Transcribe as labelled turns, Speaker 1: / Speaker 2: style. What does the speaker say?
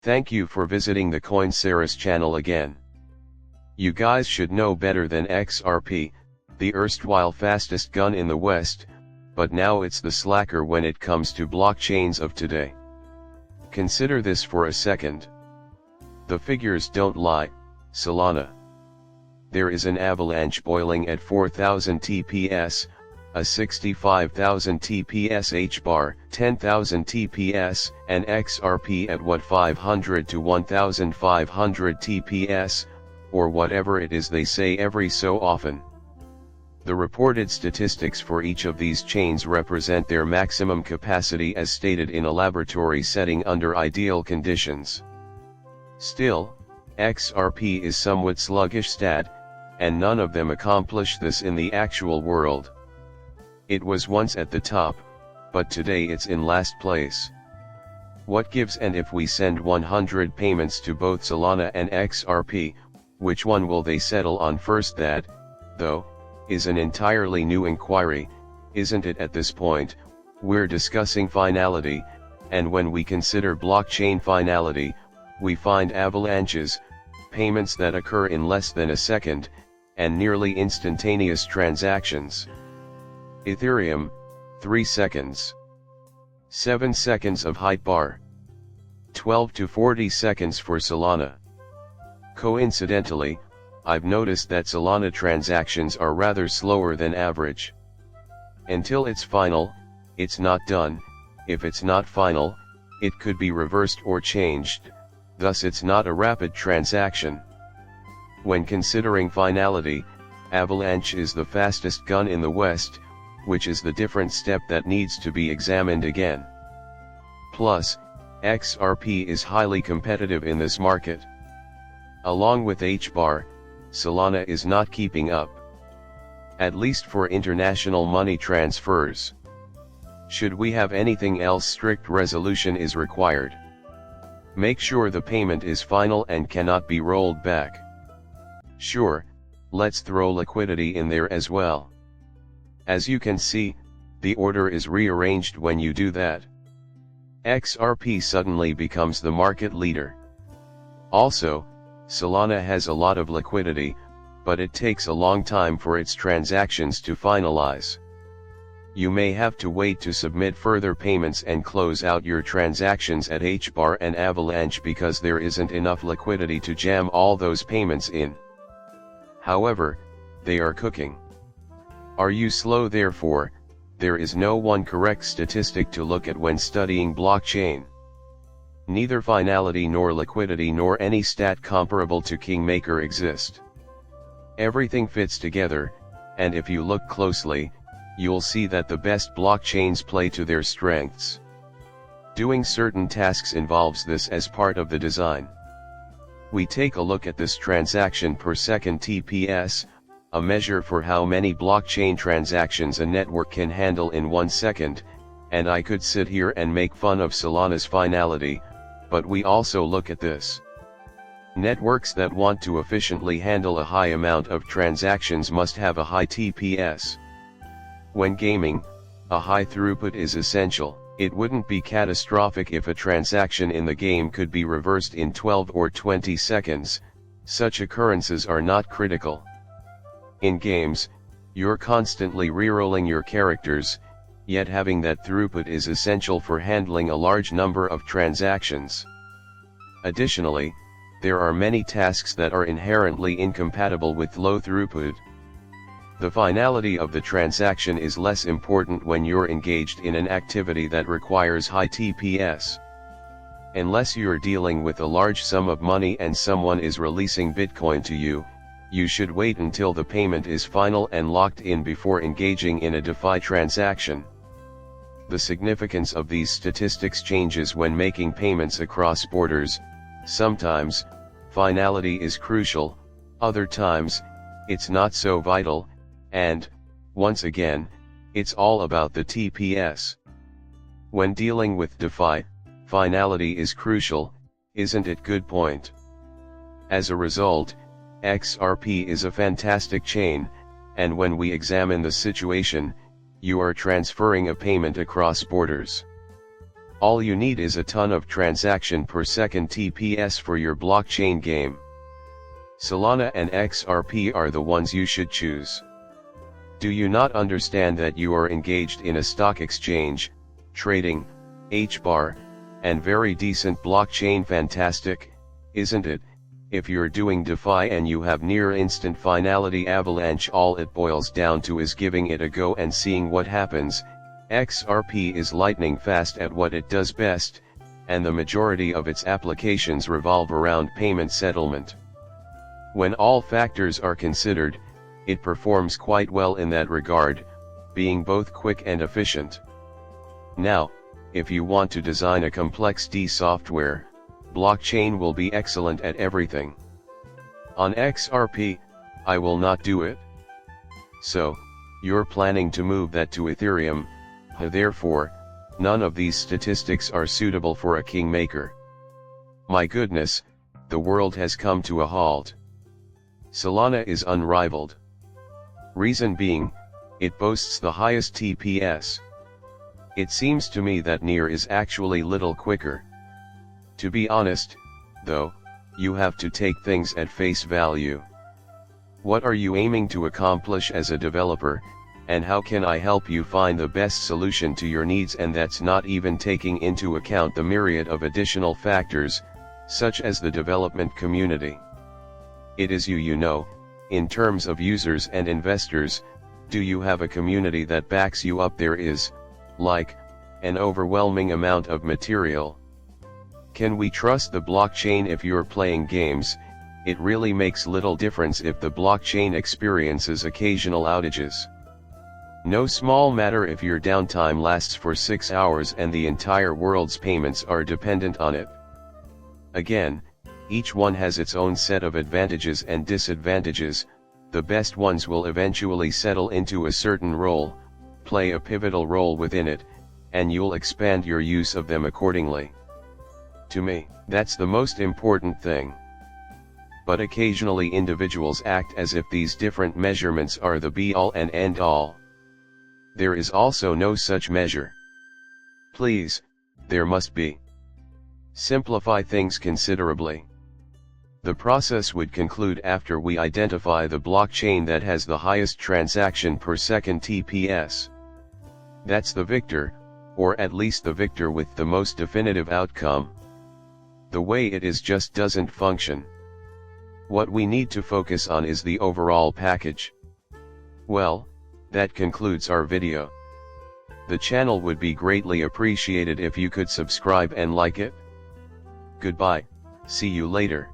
Speaker 1: Thank you for visiting the CoinSeries channel again. You guys should know better than XRP, the erstwhile fastest gun in the West, but now it's the slacker when it comes to blockchains of today. Consider this for a second. The figures don't lie. Solana. There is an avalanche boiling at 4000 TPS, a 65,000 TPS H-bar, 10,000 TPS, and XRP at what 500 to 1500 TPS, or whatever it is they say every so often. The reported statistics for each of these chains represent their maximum capacity as stated in a laboratory setting under ideal conditions. Still, XRP is somewhat sluggish stat, and none of them accomplish this in the actual world. It was once at the top, but today it's in last place. What gives? And if we send 100 payments to both Solana and XRP, which one will they settle on first? That, though, is an entirely new inquiry, isn't it? At this point, we're discussing finality, and when we consider blockchain finality, we find avalanches, payments that occur in less than a second, and nearly instantaneous transactions. Ethereum, 3 seconds. 7 seconds of height bar. 12 to 40 seconds for Solana. Coincidentally, I've noticed that Solana transactions are rather slower than average. Until it's final, it's not done. If it's not final, it could be reversed or changed, thus it's not a rapid transaction. When considering finality, Avalanche is the fastest gun in the West, which is the different step that needs to be examined again. Plus, XRP is highly competitive in this market. Along with H-bar, Solana is not keeping up. At least for international money transfers. Should we have anything else, strict resolution is required. Make sure the payment is final and cannot be rolled back. Sure, let's throw liquidity in there as well. As you can see, the order is rearranged when you do that. XRP suddenly becomes the market leader. Also, Solana has a lot of liquidity, but it takes a long time for its transactions to finalize. You may have to wait to submit further payments and close out your transactions at H-bar and Avalanche because there isn't enough liquidity to jam all those payments in. However, they are cooking. Are you slow? Therefore, there is no one correct statistic to look at when studying blockchain. Neither finality nor liquidity nor any stat comparable to Kingmaker exist. Everything fits together, and if you look closely, you'll see that the best blockchains play to their strengths. Doing certain tasks involves this as part of the design. We take a look at this transaction per second TPS, a measure for how many blockchain transactions a network can handle in 1 second, and I could sit here and make fun of Solana's finality, but we also look at this. Networks that want to efficiently handle a high amount of transactions must have a high TPS. When gaming, a high throughput is essential. It wouldn't be catastrophic if a transaction in the game could be reversed in 12 or 20 seconds, such occurrences are not critical. In games, you're constantly rerolling your characters, yet having that throughput is essential for handling a large number of transactions. Additionally, there are many tasks that are inherently incompatible with low throughput. The finality of the transaction is less important when you're engaged in an activity that requires high TPS. Unless you're dealing with a large sum of money and someone is releasing Bitcoin to you, you should wait until the payment is final and locked in before engaging in a DeFi transaction. The significance of these statistics changes when making payments across borders. Sometimes, finality is crucial, other times, it's not so vital, and, once again, it's all about the TPS. When dealing with DeFi, finality is crucial, isn't it? Good point. As a result, XRP is a fantastic chain, and when we examine the situation, you are transferring a payment across borders. All you need is a ton of transaction per second TPS for your blockchain game. Solana and XRP are the ones you should choose. Do you not understand that you are engaged in a stock exchange, trading, H-bar, and very decent blockchain? Fantastic, isn't it? If you're doing DeFi and you have near instant finality avalanche, all it boils down to is giving it a go and seeing what happens. XRP is lightning fast at what it does best, and the majority of its applications revolve around payment settlement. When all factors are considered, it performs quite well in that regard, being both quick and efficient. Now, if you want to design a complex D software, blockchain will be excellent at everything. On XRP, I will not do it. So, you're planning to move that to Ethereum, therefore, none of these statistics are suitable for a kingmaker. My goodness, the world has come to a halt. Solana is unrivaled. Reason being, it boasts the highest TPS. It seems to me that Near is actually little quicker. To be honest, though, you have to take things at face value. What are you aiming to accomplish as a developer, and how can I help you find the best solution to your needs? And that's not even taking into account the myriad of additional factors, such as the development community. It is you know, in terms of users and investors, do you have a community that backs you up? There is, like, an overwhelming amount of material. Can we trust the blockchain? If you're playing games, it really makes little difference if the blockchain experiences occasional outages. No small matter if your downtime lasts for 6 hours and the entire world's payments are dependent on it. Again, each one has its own set of advantages and disadvantages. The best ones will eventually settle into a certain role, play a pivotal role within it, and you'll expand your use of them accordingly. To me, that's the most important thing. But occasionally individuals act as if these different measurements are the be-all and end-all. There is also no such measure. Please, there must be. Simplify things considerably. The process would conclude after we identify the blockchain that has the highest transaction per second TPS. That's the victor, or at least the victor with the most definitive outcome. The way it is just doesn't function. What we need to focus on is the overall package. Well, that concludes our video. The channel would be greatly appreciated if you could subscribe and like it. Goodbye, see you later.